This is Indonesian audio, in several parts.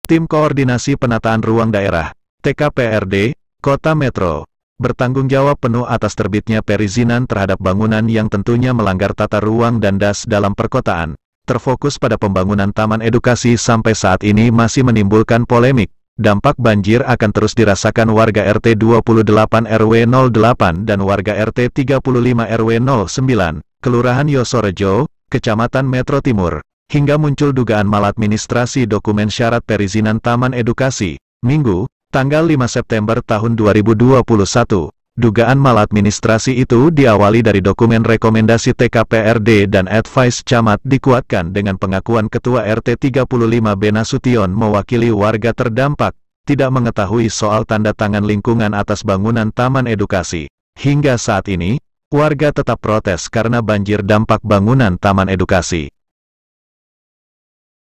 Tim Koordinasi Penataan Ruang Daerah, TKPRD, Kota Metro, bertanggung jawab penuh atas terbitnya perizinan terhadap bangunan yang tentunya melanggar tata ruang dan DAS dalam perkotaan. Terfokus pada pembangunan taman edukasi sampai saat ini masih menimbulkan polemik. Dampak banjir akan terus dirasakan warga RT 28 RW 08 dan warga RT 35 RW 09, Kelurahan Yosorejo, Kecamatan Metro Timur. Hingga muncul dugaan maladministrasi dokumen syarat perizinan taman edukasi. Minggu, tanggal 5 September tahun 2021. Dugaan maladministrasi itu diawali dari dokumen rekomendasi TKPRD dan advice camat dikuatkan dengan pengakuan Ketua RT 35 Benasution mewakili warga terdampak, tidak mengetahui soal tanda tangan lingkungan atas bangunan taman edukasi. Hingga saat ini, warga tetap protes karena banjir dampak bangunan taman edukasi.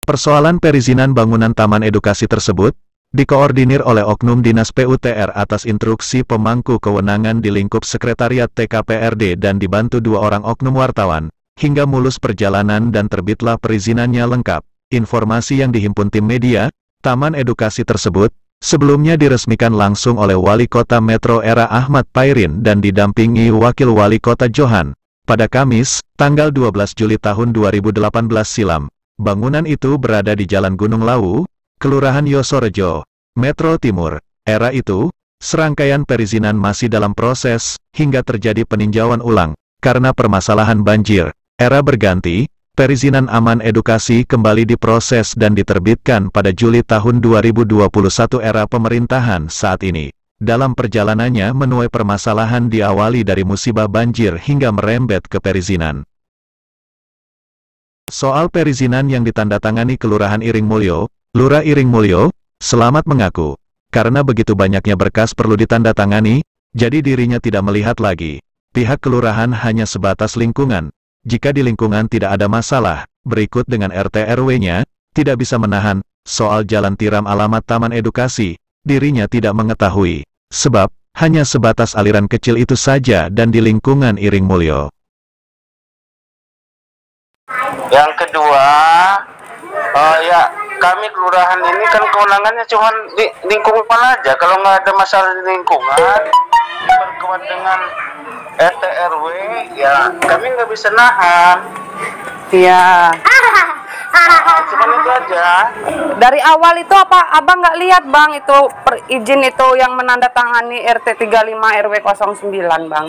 Persoalan perizinan bangunan taman edukasi tersebut, dikoordinir oleh Oknum Dinas PUTR atas instruksi pemangku kewenangan di lingkup Sekretariat TKPRD dan dibantu 2 orang oknum wartawan, hingga mulus perjalanan dan terbitlah perizinannya lengkap. Informasi yang dihimpun tim media, taman edukasi tersebut, sebelumnya diresmikan langsung oleh Wali Kota Metro Era Ahmad Pairin dan didampingi Wakil Wali Kota Johan, pada Kamis, tanggal 12 Juli tahun 2018 silam. Bangunan itu berada di Jalan Gunung Lawu, Kelurahan Yosorejo, Metro Timur. Era itu, serangkaian perizinan masih dalam proses, hingga terjadi peninjauan ulang. Karena permasalahan banjir, era berganti, perizinan aman edukasi kembali diproses dan diterbitkan pada Juli tahun 2021 era pemerintahan saat ini. Dalam perjalanannya menuai permasalahan diawali dari musibah banjir hingga merembet ke perizinan. Soal perizinan yang ditandatangani Kelurahan Iring Mulyo, Lurah Iring Mulyo, Selamat mengaku, karena begitu banyaknya berkas perlu ditandatangani, jadi dirinya tidak melihat lagi. Pihak kelurahan hanya sebatas lingkungan. Jika di lingkungan tidak ada masalah, berikut dengan RT RW-nya, tidak bisa menahan. Soal jalan tiram alamat taman edukasi, dirinya tidak mengetahui. Sebab, hanya sebatas aliran kecil itu saja dan di lingkungan Iring Mulyo. Yang kedua, ya kami kelurahan ini kan kewenangannya cuma di lingkungan aja. Kalau nggak ada masalah di lingkungan, berkuat dengan RT RW, ya kami nggak bisa nahan. Iya. Cuma itu aja. Dari awal itu apa abang nggak lihat bang itu izin itu yang menandatangani RT 35 RW 09 bang?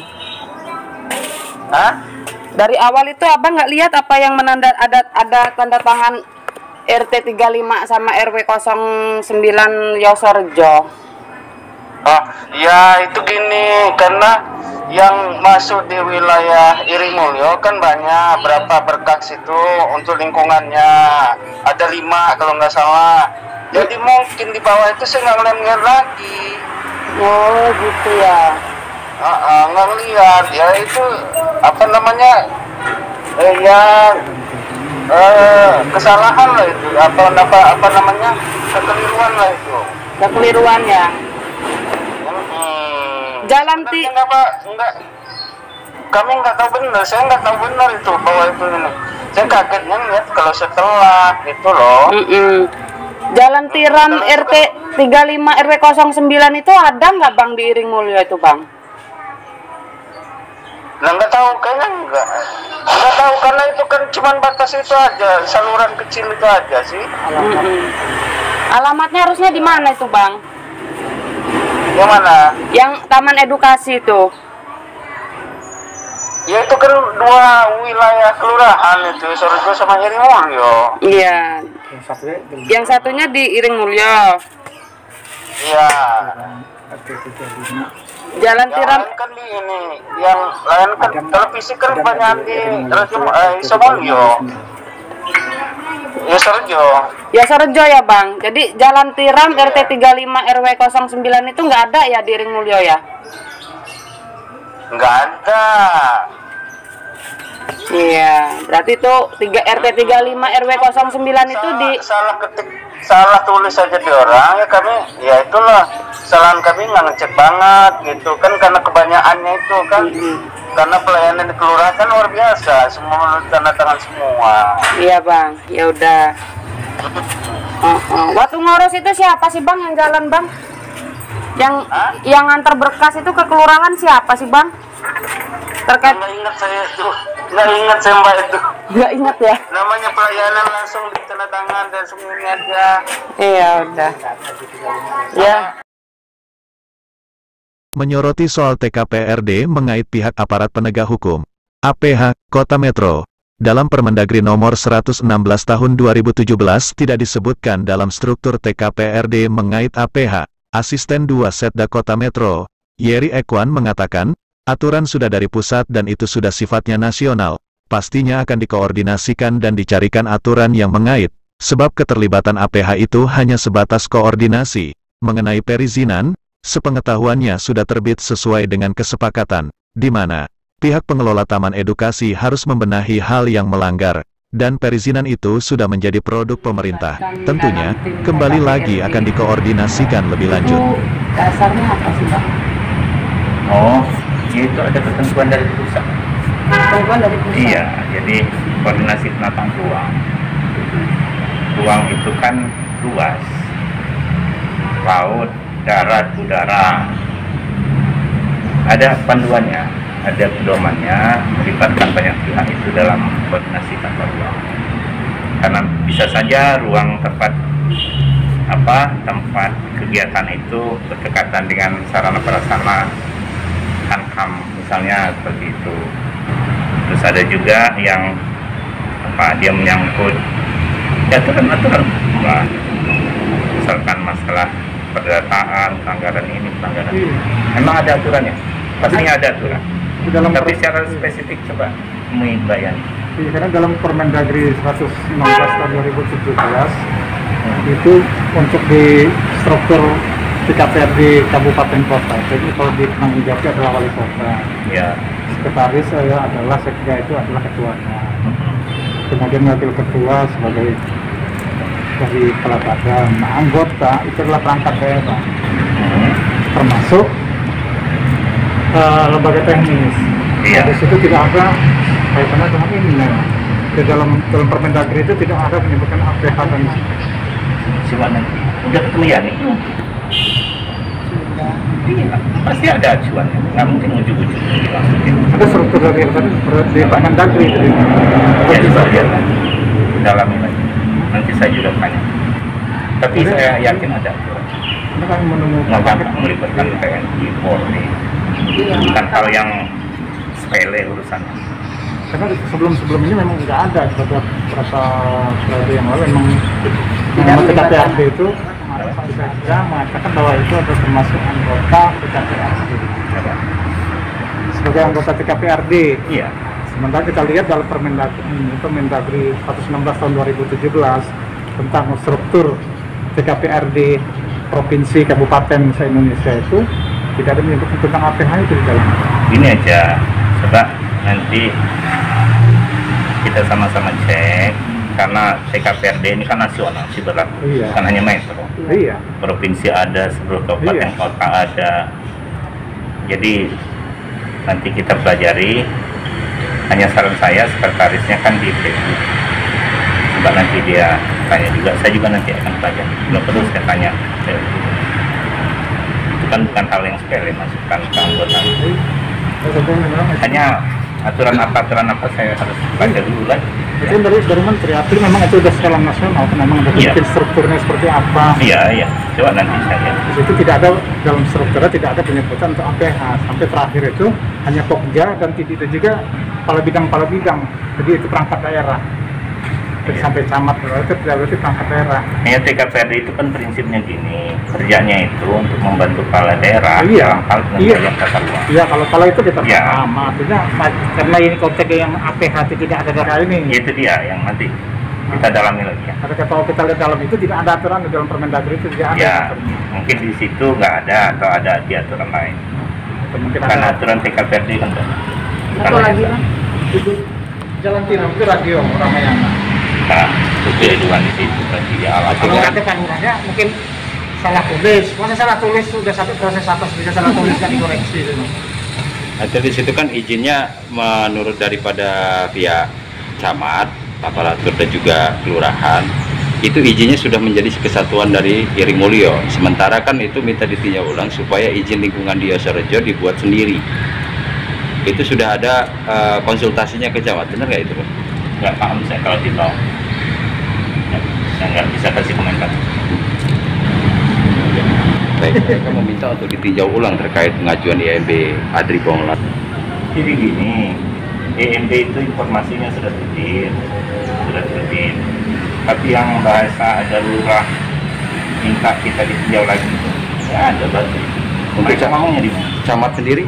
Hah? Dari awal itu abang nggak lihat apa yang ada tanda tangan RT 35 sama RW 09 Yosorejo? Oh, ya itu gini, karena yang masuk di wilayah Iring Mulyo kan banyak, berapa berkas itu untuk lingkungannya, ada 5 kalau nggak salah. Jadi mungkin di bawah itu saya nggak ngeliat lagi. Oh gitu ya. Nggak lihat, ya itu apa namanya, kesalahan lah itu, apa namanya, kekeliruan lah itu. Kekeliruan ya. Jalan enggak, kami nggak tahu benar, saya nggak tahu benar itu bahwa itu ini. Saya kagetnya lihat kalau setelah itu loh. Jalan tiram RT 35 RW 09 itu ada nggak bang di Iring Mulyo itu bang? Nah, nggak tahu, kayaknya nggak tahu karena itu kan cuma batas itu aja, saluran kecil itu aja sih. Alamatnya harusnya di mana itu bang? Yang mana? Yang Taman Edukasi itu. Ya itu kan 2 wilayah kelurahan itu, Yosorejo sama Iring Mulyo. Iya. Yang satunya di Iring Mulyo. Iya. Jalan tiram kan di ini, yang lain kan televisi kan banyak di Mulyo. Yosorejo ya bang. Jadi jalan tiram RT 35 RW 09 itu nggak ada ya di Iring Mulyo ya? Nggak ada. Iya, berarti itu RT 35 RW 09 itu di salah ketik salah tulis saja di orang, ya kami, ya itulah kesalahan kami nggak ngecek banget gitu kan, karena kebanyakannya itu kan, karena pelayanan di kelurahan kan luar biasa, semua menurut tanda tangan semua. Iya bang, ya udah. Waktu ngurus itu siapa sih bang yang jalan bang? Yang antar berkas itu ke kelurahan siapa sih bang? Terkait Nggak ingat saya tuh, nggak ingat saya mbak itu. nggak ingat ya? Namanya pelayanan langsung di tanda tangan dan semuanya aja. Iya udah. Ya. Menyoroti soal TKPRD mengait pihak aparat penegak hukum. APH, Kota Metro. Dalam Permendagri nomor 116 tahun 2017 tidak disebutkan dalam struktur TKPRD mengait APH. Asisten 2 Setda Kota Metro, Yeri Ekwan mengatakan, aturan sudah dari pusat dan itu sudah sifatnya nasional. Pastinya akan dikoordinasikan dan dicarikan aturan yang mengait, sebab keterlibatan APH itu hanya sebatas koordinasi. Mengenai perizinan, sepengetahuannya sudah terbit sesuai dengan kesepakatan, di mana pihak pengelola taman edukasi harus membenahi hal yang melanggar, dan perizinan itu sudah menjadi produk pemerintah. Tentunya, kembali lagi akan dikoordinasikan lebih lanjut. Dasarnya apa sih bang? Oh, itu ada ketentuan dari pusat. Ketentuan dari pusat? Iya, jadi koordinasi penataan ruang. Ruang itu kan luas, laut, darat, udara. Ada panduannya, ada pedomannya, melibatkan banyak pihak itu dalam koordinasi tata ruang. Karena bisa saja ruang tempat kegiatan itu berdekatan dengan sarana prasarana Hankam misalnya, seperti itu. Terus ada juga yang dia menyangkut aturan-aturan, misalkan masalah perdataan, pelanggaran ini, pelanggaran itu. Memang ada aturannya, pastinya ada aturan. Tapi secara spesifik coba membayangkan. Karena dalam Permendagri 116 tahun 2017 itu untuk di struktur TKPRD Kabupaten Kota, jadi kalau di penanggung jawabnya adalah wali kota. Ya. Sekretaris adalah sekda, itu adalah ketuanya. Kemudian wakil ketua sebagai dari kepala badan. Nah, anggota itu adalah perangkat daerah, termasuk lembaga teknis. Iya. Di situ tidak ada kaitannya dengan ini. Di dalam Permendagri itu tidak ada menyebutkan APH dan Coba nanti udah ketemu ya nih. Iya, pasti ada acuannya. Nggak mungkin ujuk-ujuk dimasukin. ada struktur dari di Permendagri itu. Ya, coba lihat lagi, dalami lagi. Nanti saya juga tanya. Tapi saya yakin ada aturan. Ini kan menemukan Nggak gampang melibatkan TNI, Polri. Bukan hal yang sepele urusannya. karena sebelum ini memang nggak ada beberapa periode yang lalu memang TKPRD itu bisa mengatakan bahwa itu adalah termasuk anggota TKPRD sebagai anggota TKPRD. Iya. Sementara kita lihat dalam Permendagri 116 tahun 2017 tentang struktur TKPRD provinsi kabupaten se-Indonesia itu tidak ada menyebut tentang APH itu di dalam. Ini aja, coba nanti kita sama-sama cek, karena TKPRD ini kan nasional sih berlaku, Iya. bukan hanya metro. Iya. Provinsi ada, seluruh kabupaten Iya. kota ada. Jadi nanti kita pelajari. Hanya saran saya, sekretarisnya kan di PU. Coba nanti dia tanya juga, saya juga nanti akan pelajari. Belum perlu saya tanya. Itu kan bukan hal yang sepele, masukkan ke anggota. Hanya aturan apa saya harus baca dulu lagi. Itu dari menteri, artinya memang itu sudah skala nasional, memang ada Iya. strukturnya seperti apa. Iya. Coba nanti saya. Di situ tidak ada, dalam strukturnya tidak ada penyebutan untuk APH. Sampai terakhir itu hanya Pokja dan itu juga kepala bidang. Jadi itu perangkat daerah. Jadi Iya. sampai camat itu berarti perangkat daerah. Hanya TKPRD itu kan prinsipnya gini, kerjanya itu untuk membantu kepala daerah dalam hal pengendalian tata ruang. Iya, kalau itu kita Iya. paham. Artinya karena ini konteks yang APH tidak ada daerah ini. Itu dia yang nanti kita dalami lagi ya. Kalau kita lihat dalam itu tidak ada aturan di dalam Permendagri itu tidak ada. Ya, mungkin di situ nggak ada atau ada di aturan lain. Atau mungkin Karena ada. aturan TKPRD kan banyak. Satu lagi bang. Itu Jalan Tiram itu radio Ramayana. Nah, kekeliruan di situ berarti ya Kalau alasannya. kata lurahnya mungkin salah tulis. Masa salah tulis sudah sampai proses atas bisa salah tulis kan dikoreksi gitu. Nanti di situ kan izinnya menurut daripada pihak camat, aparatur dan juga kelurahan, itu izinnya sudah menjadi kesatuan dari Iring Mulyo. Sementara kan itu minta ditinjau ulang supaya izin lingkungan di Yosorejo dibuat sendiri. Itu sudah ada konsultasinya ke camat, benar nggak itu, Pak? Nggak paham saya kalau di bawah. Saya nggak bisa kasih komentar. Baik, mereka meminta untuk ditinjau ulang terkait pengajuan IMB Adri Bonglat. Jadi gini, EMB itu informasinya sudah terbit, tapi yang bahasa ada lurah minta kita ditinjau lagi itu nggak ada berarti. Untuk Mereka ngomongnya di mana? camat sendiri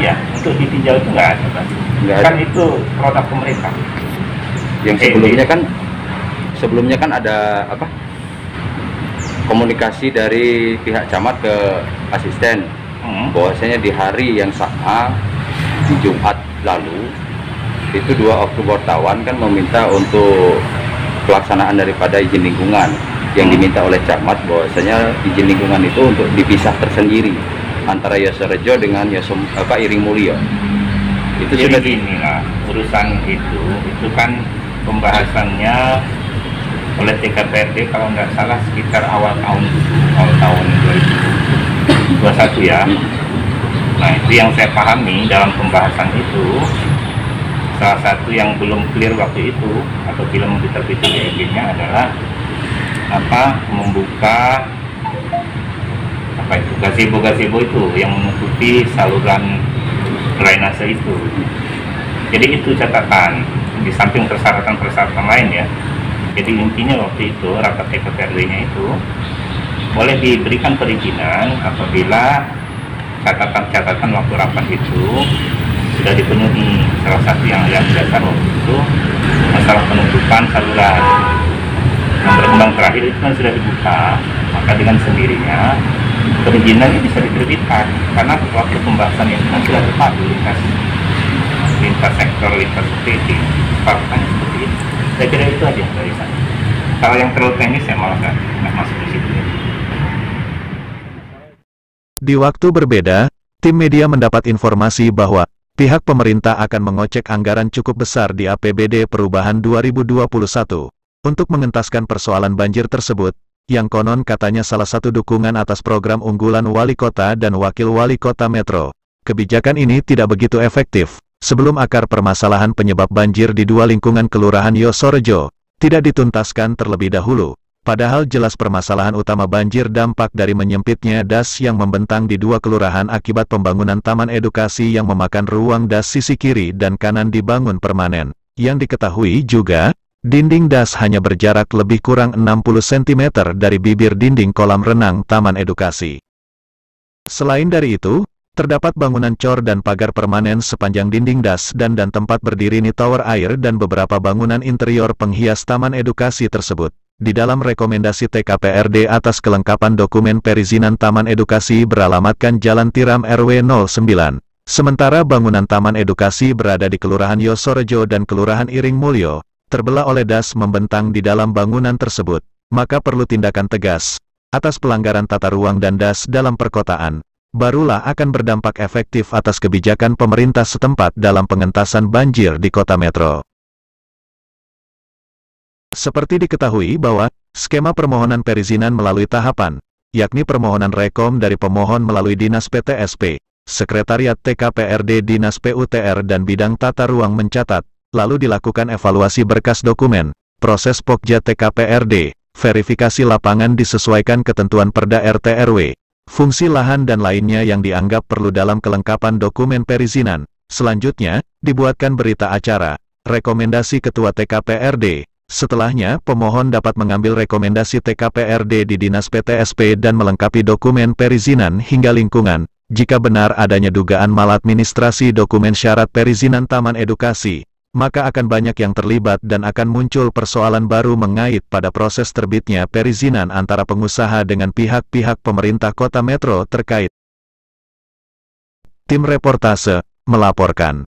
Ya, untuk ditinjau itu nggak ada berarti. nggak ada. Kan itu produk pemerintah. Yang sebelumnya kan ada apa? Komunikasi dari pihak camat ke asisten bahwasanya di hari yang sama di Jumat lalu itu 2 Oktober wartawan kan meminta untuk pelaksanaan daripada izin lingkungan yang diminta oleh camat, bahwasanya izin lingkungan itu untuk dipisah tersendiri antara Yosorejo dengan Iring Mulyo. Itu Jadi sudah gini lah, urusan itu kan pembahasannya oleh TKPRD kalau nggak salah sekitar awal tahun 2021 ya. Nah, itu yang saya pahami dalam pembahasan itu, salah satu yang belum clear waktu itu atau belum diterbitkan EIB-nya adalah membuka itu gazebo itu yang menutupi saluran drainase itu. Jadi itu catatan di samping persyaratan lain ya. Jadi intinya waktu itu rapat TKPRD-nya itu boleh diberikan perizinan apabila catatan waktu rapat itu sudah dipenuhi. Salah satu yang dasar waktu itu masalah penutupan saluran. Yang berkembang terakhir itu kan sudah dibuka, maka dengan sendirinya perizinan ini bisa diterbitkan karena waktu pembahasan itu kan sudah tepat di lintas sektor, lintas seperti faktanya seperti itu. Saya kira itu aja dari saya. Kalau yang terlalu teknis saya malah nggak masuk di situ. Di waktu berbeda, tim media mendapat informasi bahwa pihak pemerintah akan mengocek anggaran cukup besar di APBD Perubahan 2021 untuk mengentaskan persoalan banjir tersebut, yang konon katanya salah satu dukungan atas program unggulan Wali Kota dan Wakil Wali Kota Metro. Kebijakan ini tidak begitu efektif sebelum akar permasalahan penyebab banjir di 2 lingkungan Kelurahan Yosorejo tidak dituntaskan terlebih dahulu. Padahal jelas permasalahan utama banjir dampak dari menyempitnya das yang membentang di 2 kelurahan akibat pembangunan taman edukasi yang memakan ruang das sisi kiri dan kanan dibangun permanen. Yang diketahui juga, dinding das hanya berjarak lebih kurang 60 cm dari bibir dinding kolam renang taman edukasi. Selain dari itu, terdapat bangunan cor dan pagar permanen sepanjang dinding das dan tempat berdiri tower air dan beberapa bangunan interior penghias taman edukasi tersebut. Di dalam rekomendasi TKPRD atas kelengkapan dokumen perizinan taman edukasi beralamatkan Jalan Tiram RW 09. Sementara bangunan taman edukasi berada di Kelurahan Yosorejo dan Kelurahan Iring Mulyo, terbelah oleh das membentang di dalam bangunan tersebut, maka perlu tindakan tegas atas pelanggaran tata ruang dan das dalam perkotaan. Barulah akan berdampak efektif atas kebijakan pemerintah setempat dalam pengentasan banjir di kota metro. Seperti diketahui bahwa, skema permohonan perizinan melalui tahapan, yakni permohonan rekom dari pemohon melalui Dinas PTSP, Sekretariat TKPRD Dinas PUTR dan Bidang Tata Ruang mencatat, lalu dilakukan evaluasi berkas dokumen, proses Pokja TKPRD, verifikasi lapangan disesuaikan ketentuan Perda RT RW, fungsi lahan dan lainnya yang dianggap perlu dalam kelengkapan dokumen perizinan. Selanjutnya, dibuatkan berita acara, rekomendasi Ketua TKPRD. Setelahnya, pemohon dapat mengambil rekomendasi TKPRD di Dinas PTSP dan melengkapi dokumen perizinan hingga lingkungan, jika benar adanya dugaan maladministrasi dokumen syarat perizinan taman edukasi, maka akan banyak yang terlibat dan akan muncul persoalan baru mengait pada proses terbitnya perizinan antara pengusaha dengan pihak-pihak pemerintah kota metro terkait. Tim reportase melaporkan.